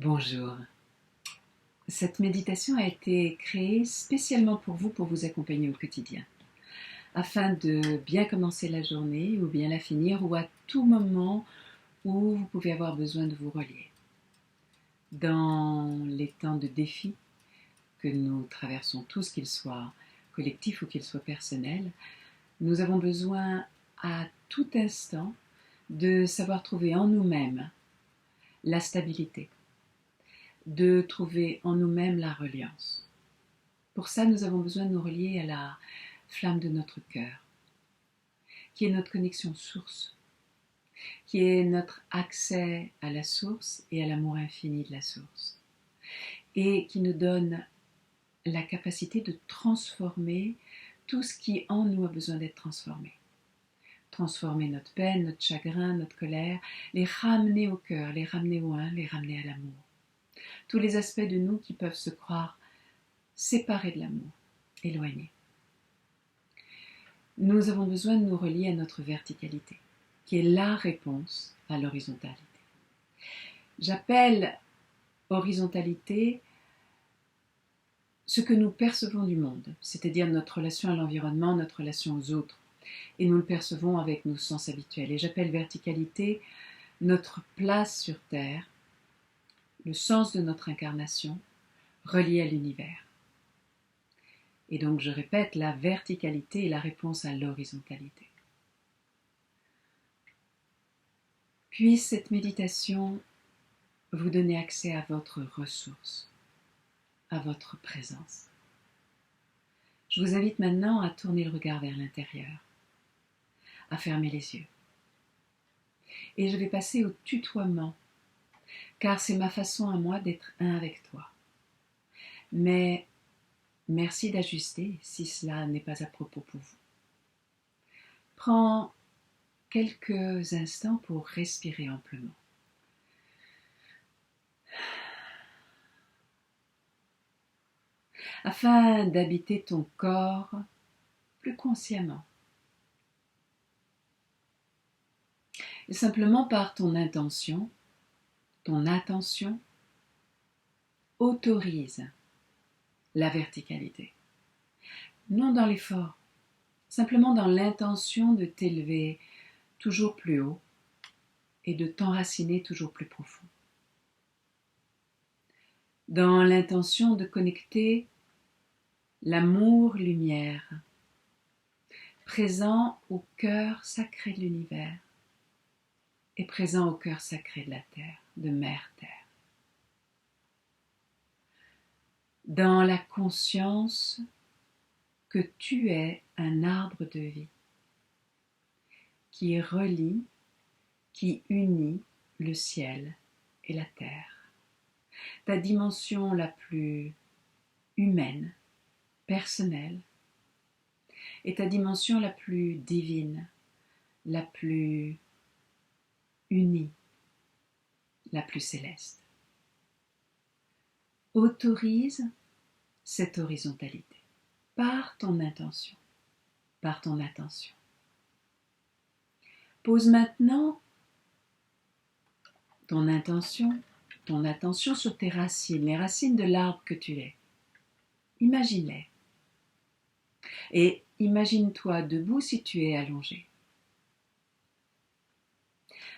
Bonjour. Cette méditation a été créée spécialement pour vous accompagner au quotidien, afin de bien commencer la journée ou bien la finir ou à tout moment où vous pouvez avoir besoin de vous relier. Dans les temps de défi que nous traversons tous, qu'ils soient collectifs ou qu'ils soient personnels, nous avons besoin à tout instant de savoir trouver en nous-mêmes la stabilité, de trouver en nous-mêmes la reliance. Pour ça, nous avons besoin de nous relier à la flamme de notre cœur, qui est notre connexion source, qui est notre accès à la source et à l'amour infini de la source, et qui nous donne la capacité de transformer tout ce qui en nous a besoin d'être transformé. Transformer notre peine, notre chagrin, notre colère, les ramener au cœur, les ramener au un, les ramener à l'amour. Tous les aspects de nous qui peuvent se croire séparés de l'amour, éloignés. Nous avons besoin de nous relier à notre verticalité, qui est la réponse à l'horizontalité. J'appelle horizontalité ce que nous percevons du monde, c'est-à-dire notre relation à l'environnement, notre relation aux autres, et nous le percevons avec nos sens habituels. Et j'appelle verticalité notre place sur Terre, le sens de notre incarnation, relié à l'univers. Et donc je répète, la verticalité est la réponse à l'horizontalité. Puisse cette méditation vous donner accès à votre ressource, à votre présence. Je vous invite maintenant à tourner le regard vers l'intérieur, à fermer les yeux. Et je vais passer au tutoiement, car c'est ma façon à moi d'être un avec toi. Mais merci d'ajuster si cela n'est pas à propos pour vous. Prends quelques instants pour respirer amplement. Afin d'habiter ton corps plus consciemment. Et simplement par ton attention, autorise la verticalité. Non dans l'effort, simplement dans l'intention de t'élever toujours plus haut et de t'enraciner toujours plus profond. Dans l'intention de connecter l'amour-lumière, présent au cœur sacré de l'univers et présent au cœur sacré de la Terre, de Mère Terre. Dans la conscience que tu es un arbre de vie qui relie, qui unit le ciel et la terre. Ta dimension la plus humaine, personnelle, et ta dimension la plus divine, la plus unie, la plus céleste. Autorise cette horizontalité par ton intention, par ton attention. Pose maintenant ton attention sur tes racines, les racines de l'arbre que tu es. Imagine-les. Et imagine-toi debout si tu es allongé.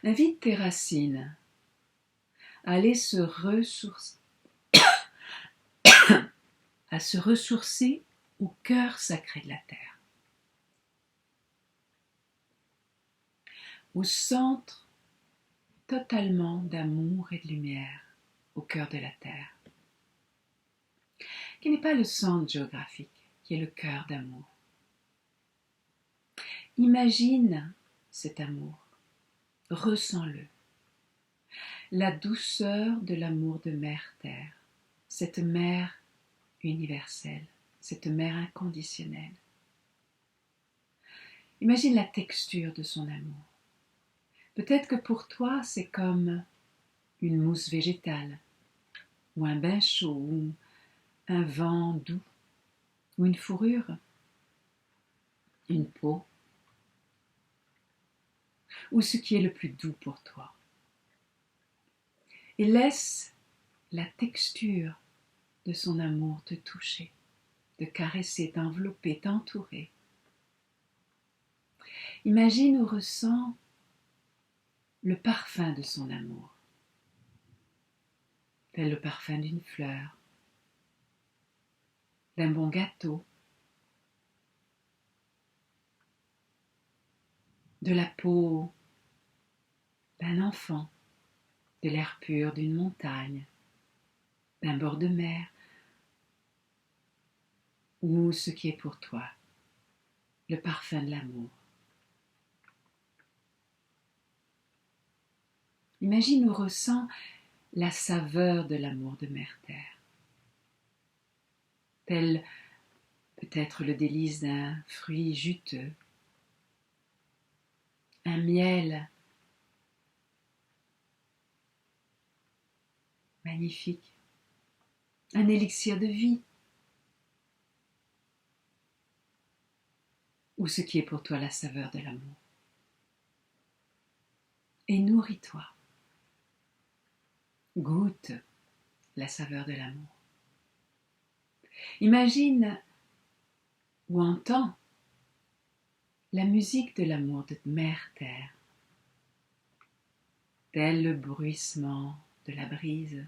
Invite tes racines à aller se ressourcer au cœur sacré de la terre, au centre totalement d'amour et de lumière au cœur de la terre, qui n'est pas le centre géographique, qui est le cœur d'amour. Imagine cet amour, ressens-le, la douceur de l'amour de Mère Terre, cette mère universelle, cette mère inconditionnelle. Imagine la texture de son amour. Peut-être que pour toi, c'est comme une mousse végétale, ou un bain chaud, ou un vent doux, ou une fourrure, une peau, ou ce qui est le plus doux pour toi. Et laisse la texture de son amour te toucher, te caresser, t'envelopper, t'entourer. Imagine ou ressens le parfum de son amour, tel le parfum d'une fleur, d'un bon gâteau, de la peau d'un enfant, de l'air pur d'une montagne, d'un bord de mer, ou ce qui est pour toi, le parfum de l'amour. Imagine ou ressens la saveur de l'amour de Mère-Terre, tel peut-être le délice d'un fruit juteux, un miel magnifique, un élixir de vie, ou ce qui est pour toi la saveur de l'amour. Et nourris-toi, goûte la saveur de l'amour. Imagine ou entends la musique de l'amour de Mère-Terre, tel le bruissement de la brise,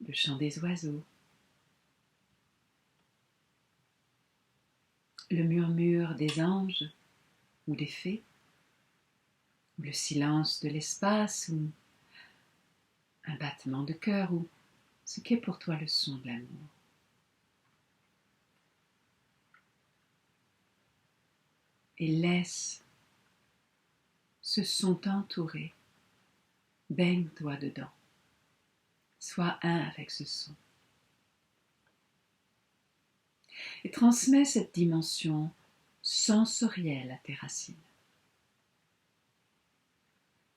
le chant des oiseaux, le murmure des anges ou des fées, ou le silence de l'espace, ou un battement de cœur, ou ce qu'est pour toi le son de l'amour. Et laisse ce son t'entourer, baigne-toi dedans, sois un avec ce son. Et transmets cette dimension sensorielle à tes racines.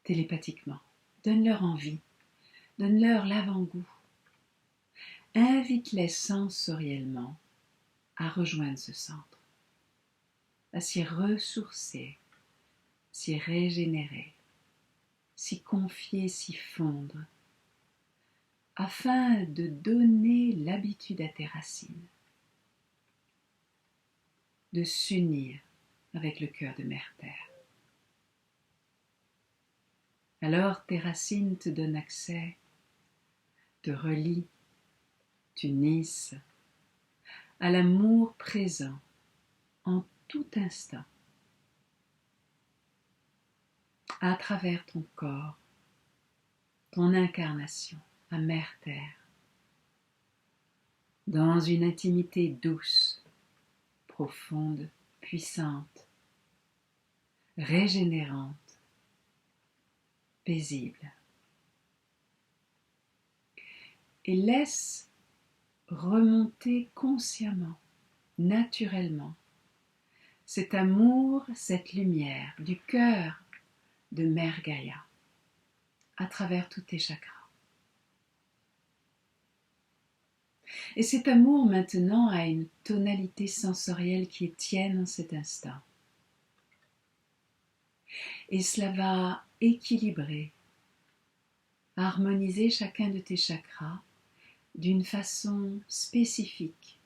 Télépathiquement, donne-leur envie, donne-leur l'avant-goût. Invite-les sensoriellement à rejoindre ce centre, à s'y ressourcer, s'y régénérer, s'y confier, s'y fondre, afin de donner l'habitude à tes racines de s'unir avec le cœur de Mère-Terre. Alors tes racines te donnent accès, te relient, t'unissent à l'amour présent en tout instant, à travers ton corps, ton incarnation à Mère-Terre, dans une intimité douce, profonde, puissante, régénérante, paisible. Et laisse remonter consciemment, naturellement, cet amour, cette lumière du cœur de Mère Gaïa à travers tous tes chakras. Et cet amour maintenant a une tonalité sensorielle qui est tienne en cet instant. Et cela va équilibrer, harmoniser chacun de tes chakras d'une façon spécifique,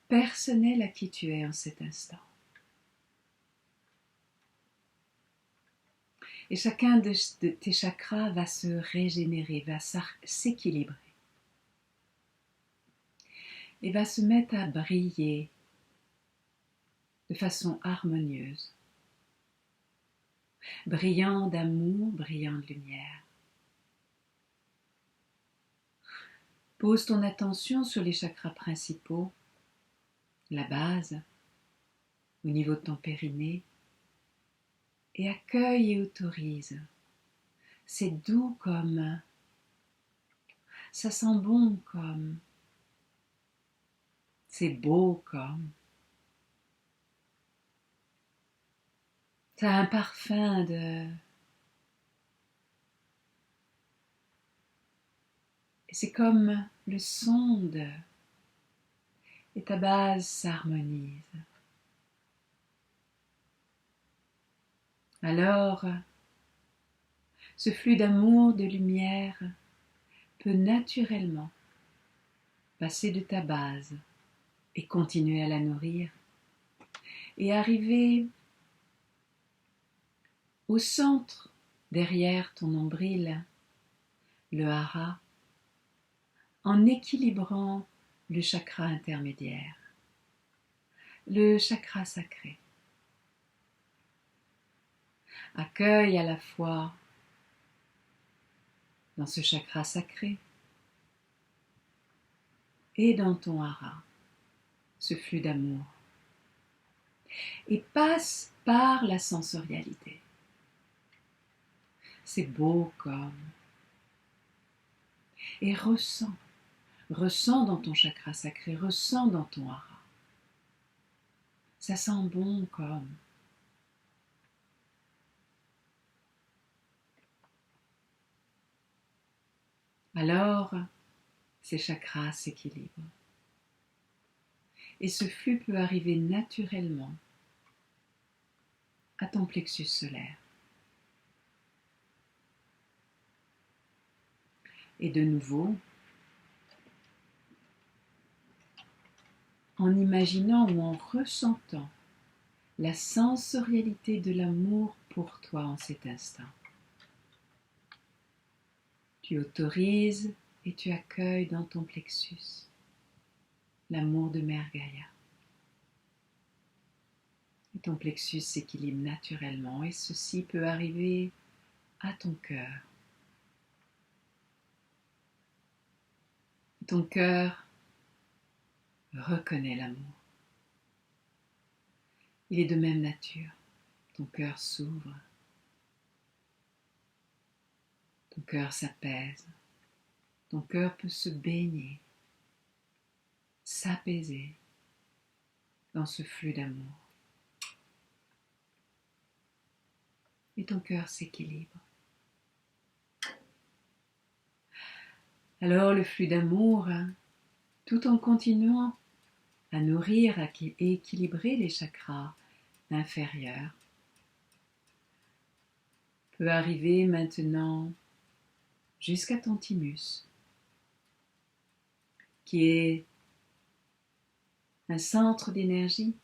personnelle à qui tu es en cet instant. Et chacun de tes chakras va se régénérer, va s'équilibrer. Et va se mettre à briller de façon harmonieuse, brillant d'amour, brillant de lumière. Pose ton attention sur les chakras principaux, la base, au niveau de ton périnée, et accueille et autorise. C'est doux comme, ça sent bon comme, c'est beau comme, ça a un parfum de... Et c'est comme le sonde, et ta base s'harmonise. Alors, Ce flux d'amour, de lumière peut naturellement passer de ta base et continuer à la nourrir et arriver au centre, derrière ton nombril, le hara, en équilibrant le chakra intermédiaire, le chakra sacré. Accueille à la fois dans ce chakra sacré et dans ton hara ce flux d'amour et passe par la sensorialité. C'est beau comme. Et ressens dans ton chakra sacré, ressens dans ton hara. Ça sent bon comme. Alors, ces chakras s'équilibrent. Et ce flux peut arriver naturellement à ton plexus solaire. Et de nouveau, en imaginant ou en ressentant la sensorialité de l'amour pour toi en cet instant. Tu autorises et tu accueilles dans ton plexus l'amour de Mère Gaïa. Et ton plexus s'équilibre naturellement et ceci peut arriver à ton cœur. Ton cœur reconnaît l'amour. Il est de même nature. Ton cœur s'ouvre. Ton cœur s'apaise. Ton cœur peut se baigner, s'apaiser dans ce flux d'amour. Et ton cœur s'équilibre. Alors le flux d'amour, tout en continuant à nourrir et équilibrer les chakras inférieurs, peut arriver maintenant jusqu'à ton thymus, qui est un centre d'énergie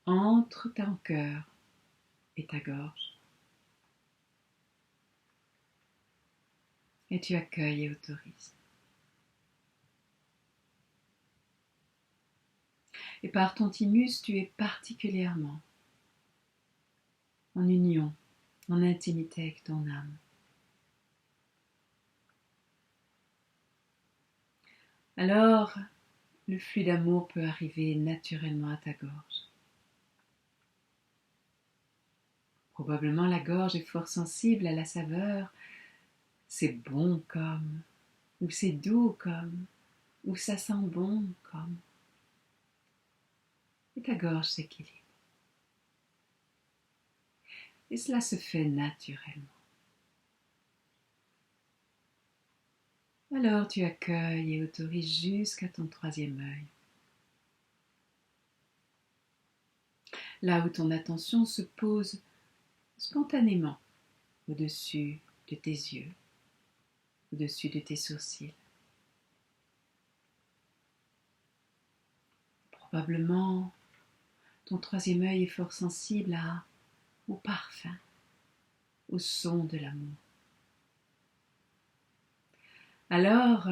entre ton cœur et ta gorge. Et tu accueilles et autorises. Et par ton thymus, tu es particulièrement en union, en intimité avec ton âme. Alors, le flux d'amour peut arriver naturellement à ta gorge. Probablement la gorge est fort sensible à la saveur. C'est bon comme, ou c'est doux comme, ou ça sent bon comme. Et ta gorge s'équilibre. Et cela se fait naturellement. Alors tu accueilles et autorises jusqu'à ton troisième œil. Là où ton attention se pose spontanément au-dessus de tes yeux, au-dessus de tes sourcils. Probablement, ton troisième œil est fort sensible au parfum, au son de l'amour. Alors,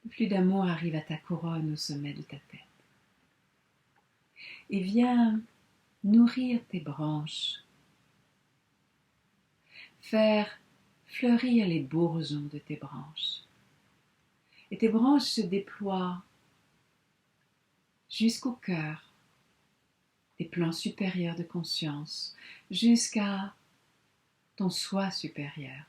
le flux d'amour arrive à ta couronne au sommet de ta tête et vient nourrir tes branches, faire fleurir les bourgeons de tes branches. Et tes branches se déploient jusqu'au cœur des plans supérieurs de conscience, jusqu'à ton soi supérieur,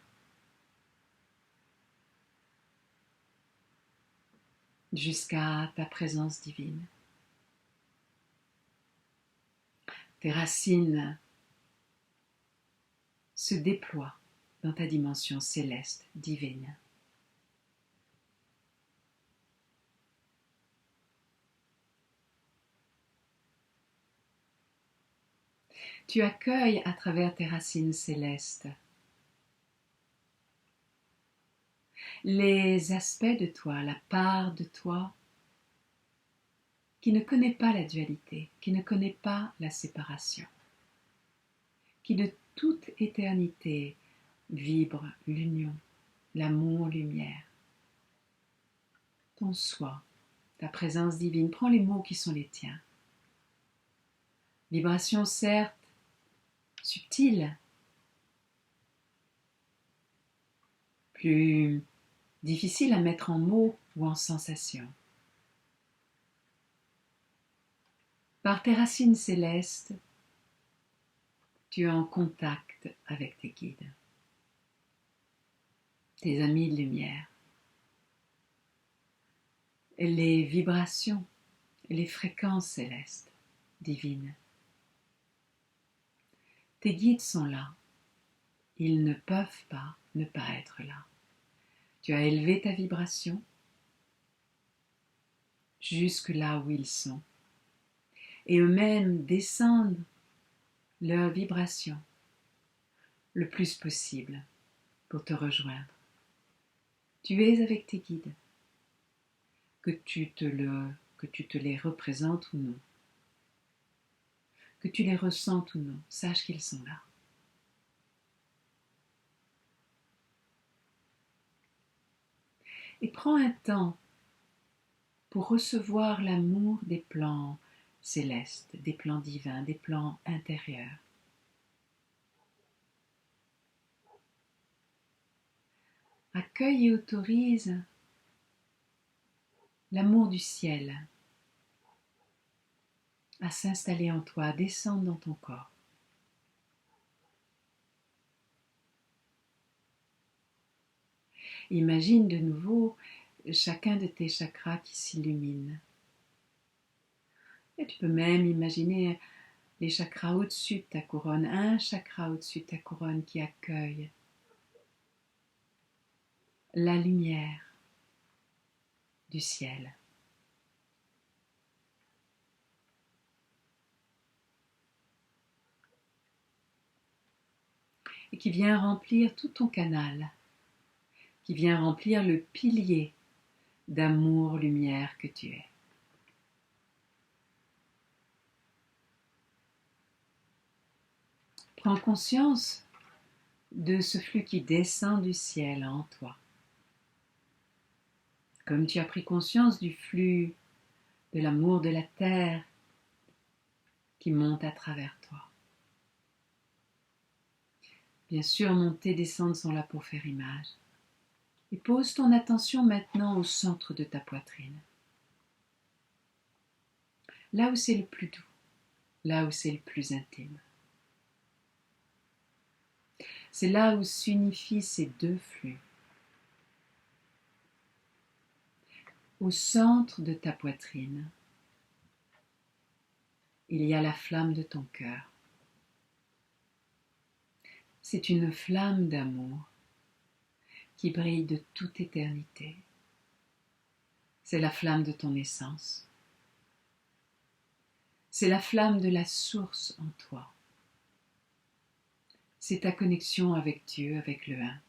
jusqu'à ta présence divine. Tes racines se déploient dans ta dimension céleste, divine. Tu accueilles à travers tes racines célestes les aspects de toi, la part de toi qui ne connaît pas la dualité, qui ne connaît pas la séparation, qui de toute éternité vibre l'union, l'amour, lumière. Ton soi, ta présence divine, prends les mots qui sont les tiens. Vibration certes subtile, plus difficile à mettre en mots ou en sensations. Par tes racines célestes, tu es en contact avec tes guides, tes amis de lumière. Les vibrations, les fréquences célestes, divines. Tes guides sont là. Ils ne peuvent pas ne pas être là. Tu as élevé ta vibration jusque là où ils sont. Et eux-mêmes descendent leur vibration le plus possible pour te rejoindre. Tu es avec tes guides, que tu te les représentes ou non, que tu les ressentes ou non, sache qu'ils sont là. Et prends un temps pour recevoir l'amour des plans célestes, des plans divins, des plans intérieurs. Accueille et autorise l'amour du ciel à s'installer en toi, à descendre dans ton corps. Imagine de nouveau chacun de tes chakras qui s'illumine. Et tu peux même imaginer les chakras au-dessus de ta couronne, un chakra au-dessus de ta couronne qui accueille la lumière du ciel. Et qui vient remplir tout ton canal, qui vient remplir le pilier d'amour, lumière que tu es. Prends conscience de ce flux qui descend du ciel en toi. Comme tu as pris conscience du flux de l'amour de la terre qui monte à travers toi. Bien sûr, monter et descendre sont là pour faire image. Et pose ton attention maintenant au centre de ta poitrine. Là où c'est le plus doux, là où c'est le plus intime. C'est là où s'unifient ces deux flux. Au centre de ta poitrine, il y a la flamme de ton cœur. C'est une flamme d'amour qui brille de toute éternité. C'est la flamme de ton essence. C'est la flamme de la source en toi. C'est ta connexion avec Dieu, avec le Un.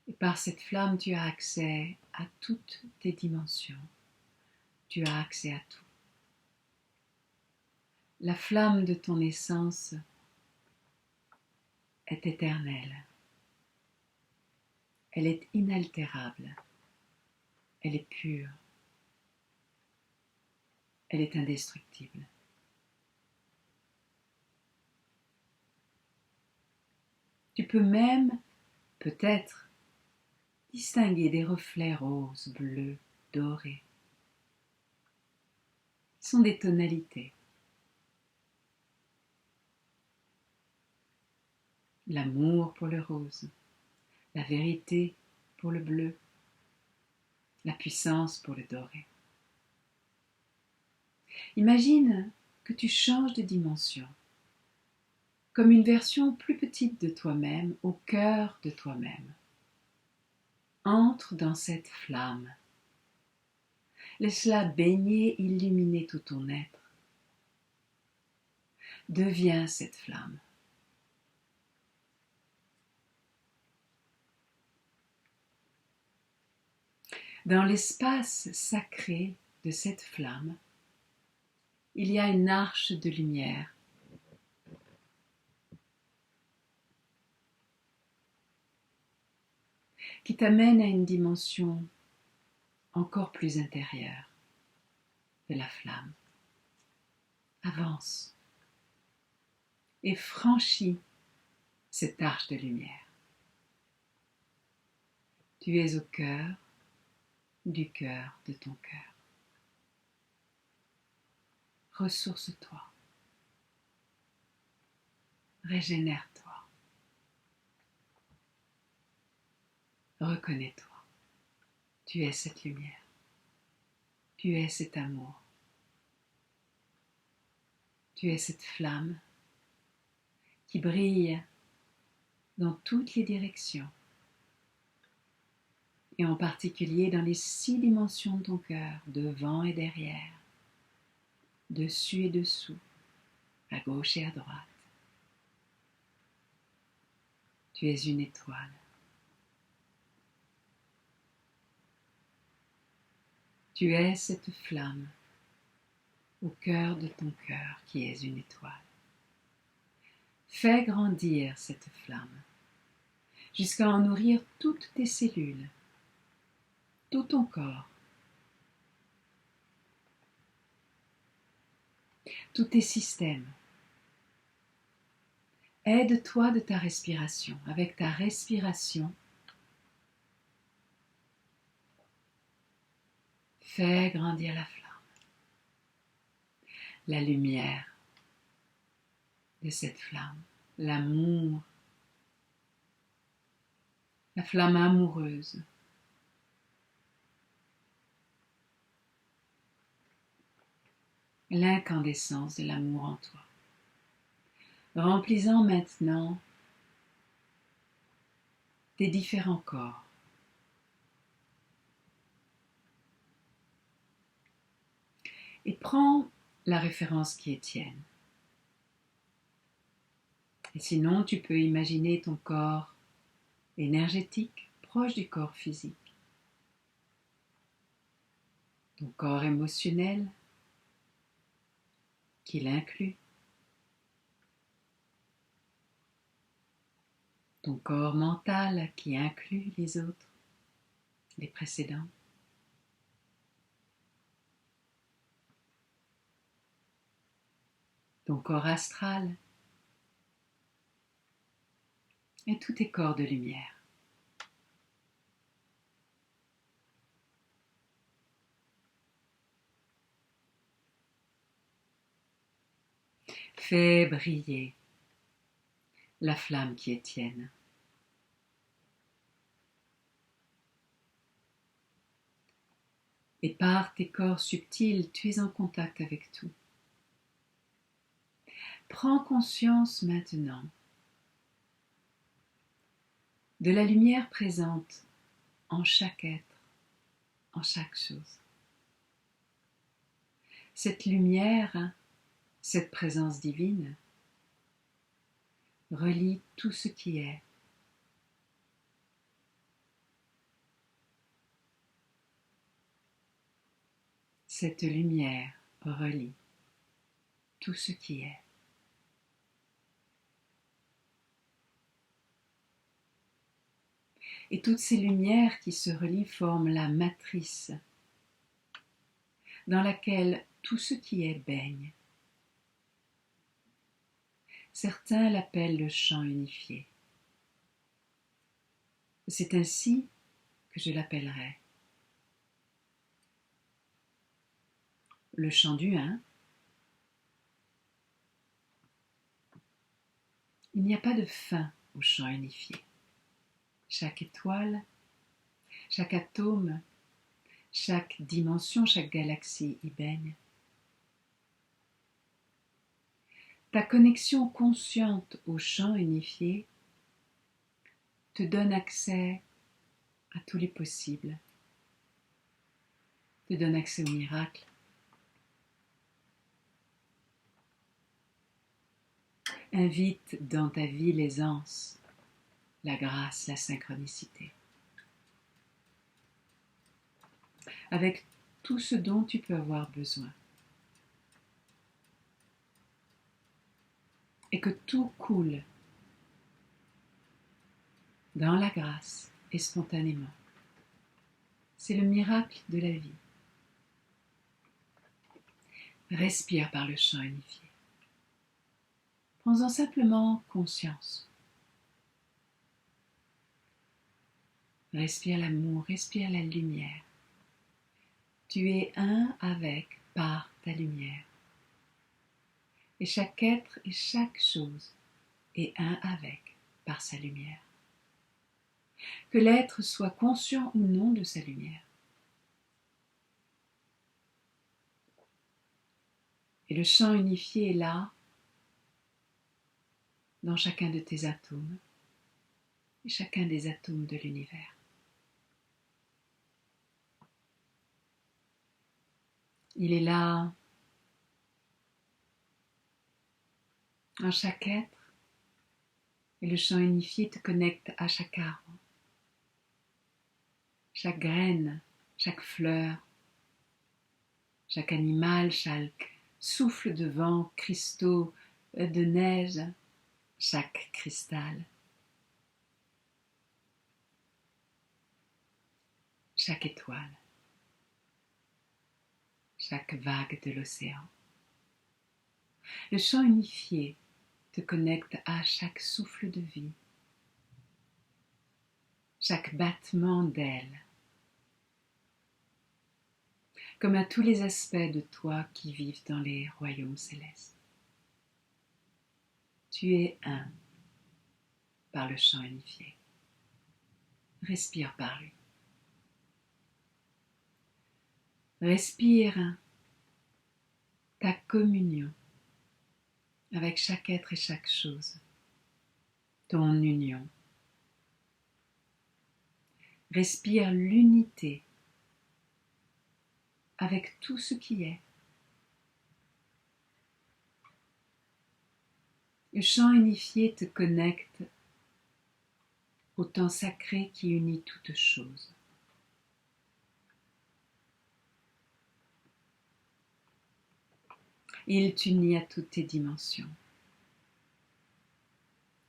Et par cette flamme, tu as accès à toutes tes dimensions. Tu as accès à tout. La flamme de ton essence est éternelle. Elle est inaltérable. Elle est pure. Elle est indestructible. Tu peux même, peut-être, distinguer des reflets roses, bleus, dorés. Ce sont des tonalités. L'amour pour le rose, la vérité pour le bleu, la puissance pour le doré. Imagine que tu changes de dimension, comme une version plus petite de toi-même, au cœur de toi-même. Entre dans cette flamme. Laisse-la baigner, illuminer tout ton être. Deviens cette flamme. Dans l'espace sacré de cette flamme, il y a une arche de lumière qui t'amène à une dimension encore plus intérieure de la flamme. Avance et franchis cette arche de lumière. Tu es au cœur du cœur de ton cœur. Ressource-toi. Régénère-toi. Reconnais-toi. Tu es cette lumière. Tu es cet amour. Tu es cette flamme qui brille dans toutes les directions, et en particulier dans les 6 dimensions de ton cœur, devant et derrière, dessus et dessous, à gauche et à droite. Tu es une étoile. Tu es cette flamme au cœur de ton cœur qui est une étoile. Fais grandir cette flamme jusqu'à en nourrir toutes tes cellules, tout ton corps, tous tes systèmes. Aide-toi de ta respiration. Avec ta respiration, fais grandir la flamme. La lumière de cette flamme, l'amour, la flamme amoureuse. L'incandescence de l'amour en toi. Remplissant maintenant tes différents corps. Et prends la référence qui est tienne. Et sinon, tu peux imaginer ton corps énergétique proche du corps physique. Ton corps émotionnel qui l'inclut. Ton corps mental qui inclut les autres, les précédents. Ton corps astral et tous tes corps de lumière. Fais briller la flamme qui est tienne. Et par tes corps subtils, tu es en contact avec tout. Prends conscience maintenant de la lumière présente en chaque être, en chaque chose. Cette lumière, cette présence divine, relie tout ce qui est. Cette lumière relie tout ce qui est. Et toutes ces lumières qui se relient forment la matrice dans laquelle tout ce qui est baigne. Certains l'appellent le champ unifié. C'est ainsi que je l'appellerai. Le champ du un. Il n'y a pas de fin au champ unifié. Chaque étoile, chaque atome, chaque dimension, chaque galaxie y baigne. Ta connexion consciente au champ unifié te donne accès à tous les possibles, te donne accès aux miracles. Invite dans ta vie l'aisance, la grâce, la synchronicité. Avec tout ce dont tu peux avoir besoin. Et que tout coule dans la grâce et spontanément. C'est le miracle de la vie. Respire par le chant unifié. Prends-en simplement conscience. Respire l'amour, respire la lumière. Tu es un avec, par ta lumière. Et chaque être et chaque chose est un avec, par sa lumière. Que l'être soit conscient ou non de sa lumière. Et le chant unifié est là, dans chacun de tes atomes, et chacun des atomes de l'univers. Il est là, en chaque être, et le chant unifié te connecte à chaque arbre, chaque graine, chaque fleur, chaque animal, chaque souffle de vent, cristaux de neige, chaque cristal, chaque étoile, chaque vague de l'océan. Le chant unifié te connecte à chaque souffle de vie, chaque battement d'aile, comme à tous les aspects de toi qui vivent dans les royaumes célestes. Tu es un par le chant unifié. Respire par lui. Respire ta communion avec chaque être et chaque chose, ton union. Respire l'unité avec tout ce qui est. Le chant unifié te connecte au temps sacré qui unit toutes choses. Il t'unit à toutes tes dimensions.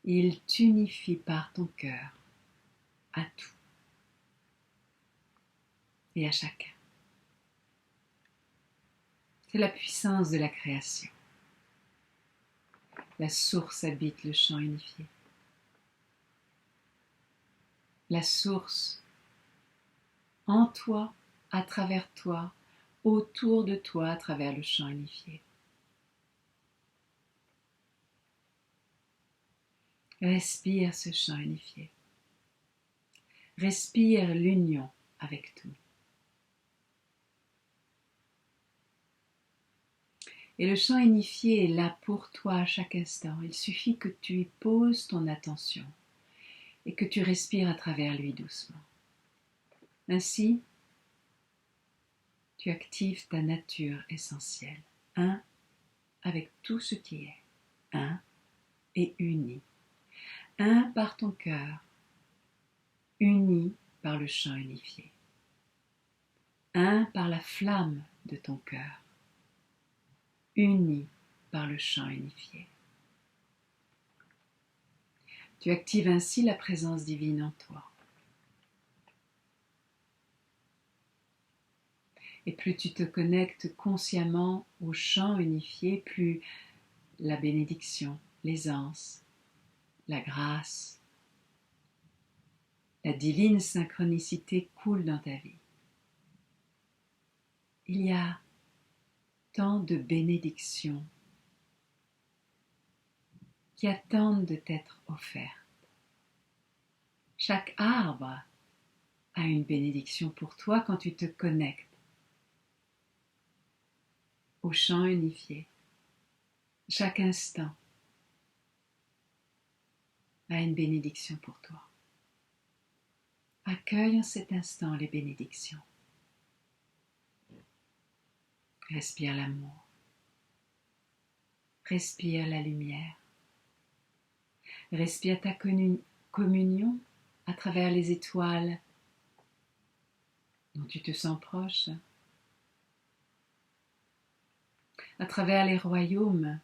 Il t'unifie par ton cœur à tout et à chacun. C'est la puissance de la création. La source habite le chant unifié. La source en toi, à travers toi, autour de toi, à travers le chant unifié. Respire ce chant unifié. Respire l'union avec tout. Et le chant unifié est là pour toi à chaque instant. Il suffit que tu y poses ton attention et que tu respires à travers lui doucement. Ainsi, tu actives ta nature essentielle, un avec tout ce qui est, un et uni. Un par ton cœur, uni par le chant unifié. Un par la flamme de ton cœur, uni par le chant unifié. Tu actives ainsi la présence divine en toi. Et plus tu te connectes consciemment au chant unifié, plus la bénédiction, l'aisance, la grâce, la divine synchronicité coule dans ta vie. Il y a tant de bénédictions qui attendent de t'être offertes. Chaque arbre a une bénédiction pour toi quand tu te connectes au chant unifié. Chaque instant a une bénédiction pour toi. Accueille en cet instant les bénédictions. Respire l'amour. Respire la lumière. Respire ta communion à travers les étoiles dont tu te sens proche, à travers les royaumes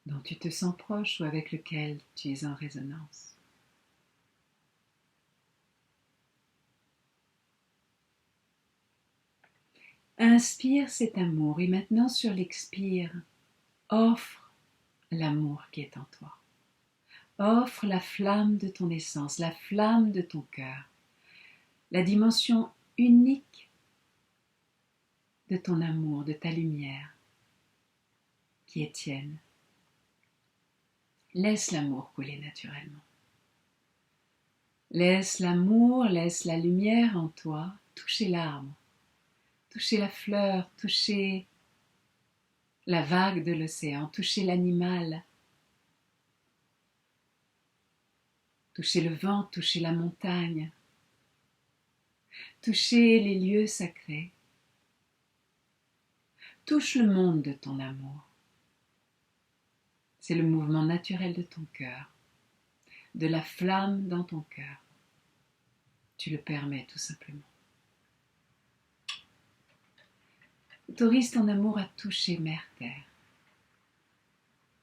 dont tu te sens proche ou avec lequel tu es en résonance. Inspire cet amour et maintenant sur l'expire, offre l'amour qui est en toi. Offre la flamme de ton essence, la flamme de ton cœur, la dimension unique de ton amour, de ta lumière qui est tienne. Laisse l'amour couler naturellement. Laisse l'amour, laisse la lumière en toi toucher l'arbre, toucher la fleur, toucher la vague de l'océan, toucher l'animal, toucher le vent, toucher la montagne, toucher les lieux sacrés. Touche le monde de ton amour. C'est le mouvement naturel de ton cœur, de la flamme dans ton cœur. Tu le permets tout simplement. Autorise ton amour à toucher Mère Terre,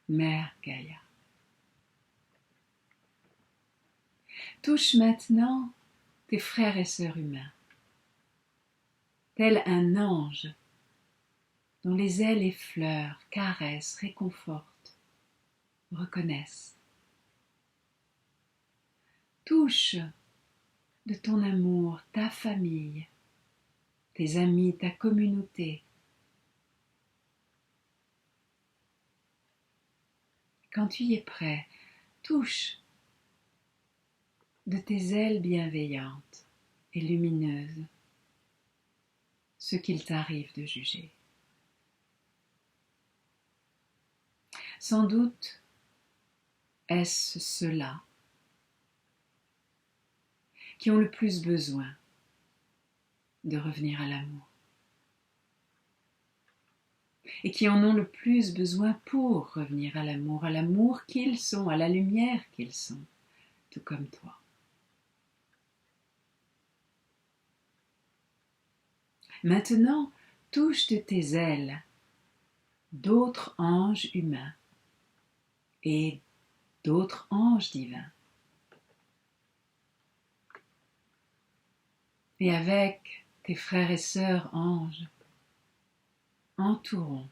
Mère Gaïa. Touche maintenant tes frères et sœurs humains, tel un ange dont les ailes effleurent, caressent, réconfortent, reconnaissent. Touche de ton amour ta famille, tes amis, ta communauté. Quand tu y es prêt, touche de tes ailes bienveillantes et lumineuses ce qu'il t'arrive de juger. Sans doute est-ce ceux-là qui ont le plus besoin de revenir à l'amour et qui en ont le plus besoin pour revenir à l'amour qu'ils sont, à la lumière qu'ils sont, tout comme toi. Maintenant, touche de tes ailes d'autres anges humains et d'autres anges divins. Et avec tes frères et sœurs anges, entourons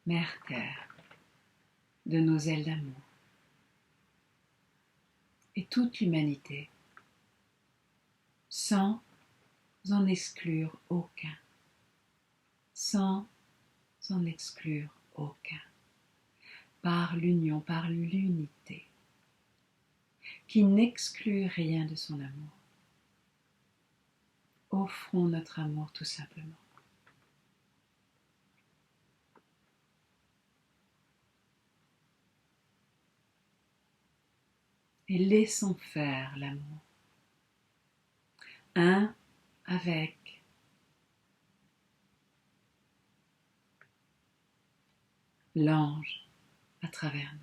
Mère Terre de nos ailes d'amour et toute l'humanité, sans en exclure aucun, sans en exclure aucun, par l'union, par l'unité, qui n'exclut rien de son amour. Offrons notre amour tout simplement. Et laissons faire l'amour. Un avec l'ange à travers nous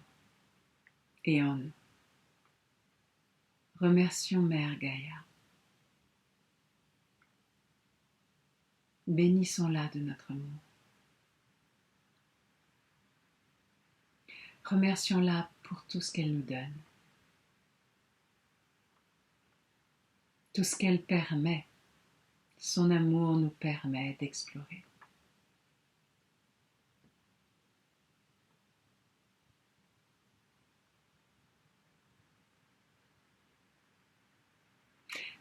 et en nous. Remercions Mère Gaïa. Bénissons-la de notre amour. Remercions-la pour tout ce qu'elle nous donne, tout ce qu'elle permet. Son amour nous permet d'explorer.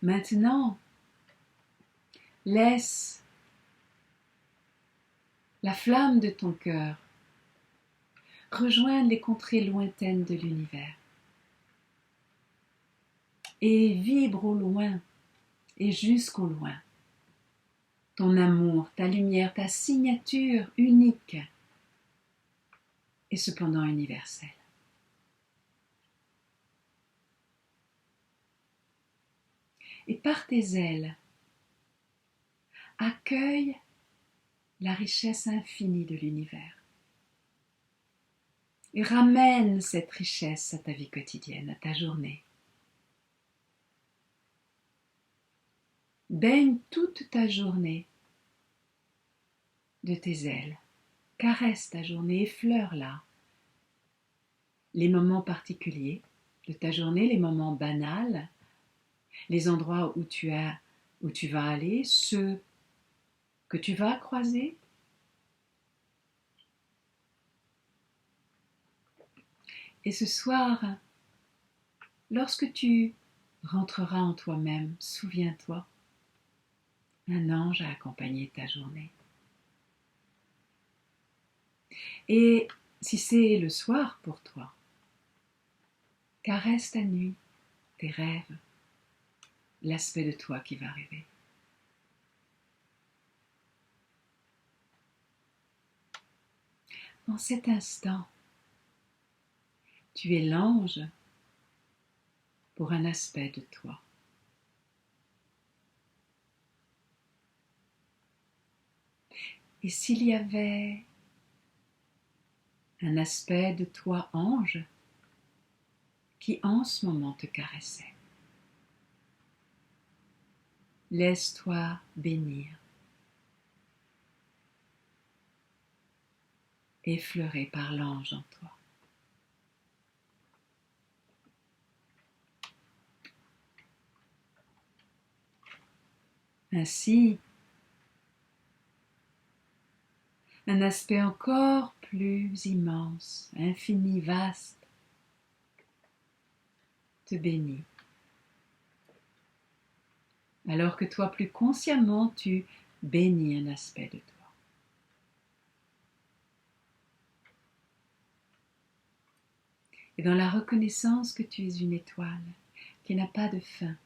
Maintenant, laisse la flamme de ton cœur rejoindre les contrées lointaines de l'univers et vibre au loin et jusqu'au loin ton amour, ta lumière, ta signature unique et cependant universelle. Et par tes ailes, accueille la richesse infinie de l'univers. Et ramène cette richesse à ta vie quotidienne, à ta journée. Baigne toute ta journée de tes ailes. Caresse ta journée, effleure-la. Les moments particuliers de ta journée, les moments banals, les endroits où tu vas aller, ceux que tu vas croiser. Et ce soir, lorsque tu rentreras en toi-même, souviens-toi, un ange a accompagné ta journée. Et si c'est le soir pour toi, caresse ta nuit, tes rêves, l'aspect de toi qui va rêver. En cet instant, tu es l'ange pour un aspect de toi. Et s'il y avait un aspect de toi ange qui en ce moment te caressait, laisse-toi bénir, effleuré par l'ange en toi. Ainsi, un aspect encore plus immense, infini, vaste, te bénit. Alors que toi, plus consciemment, tu bénis un aspect de toi. Et dans la reconnaissance que tu es une étoile, qui n'a pas de fin,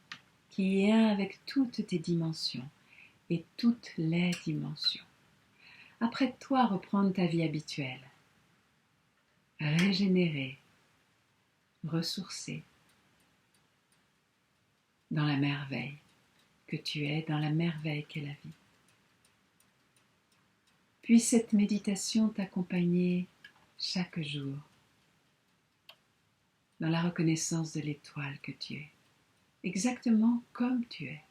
qui est un avec toutes tes dimensions et toutes les dimensions. Apprête-toi à reprendre ta vie habituelle, régénérée, ressourcée, dans la merveille que tu es, dans la merveille qu'est la vie. Puisse cette méditation t'accompagner chaque jour dans la reconnaissance de l'étoile que tu es, exactement comme tu es.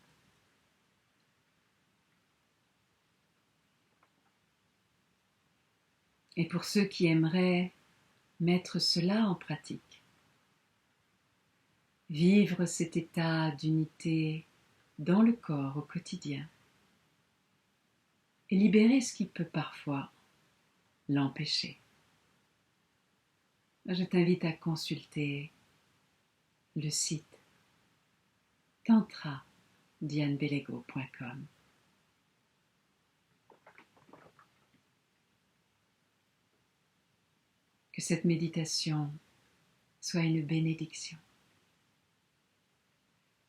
Et pour ceux qui aimeraient mettre cela en pratique, vivre cet état d'unité dans le corps au quotidien et libérer ce qui peut parfois l'empêcher. Je t'invite à consulter le site tantradianebellego.com. Que cette méditation soit une bénédiction.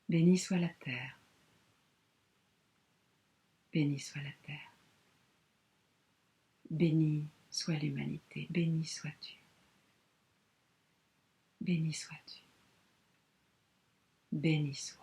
Bénie soit la terre. Bénie soit la terre. Bénie soit l'humanité. Béni sois-tu. Béni sois-tu. Béni sois.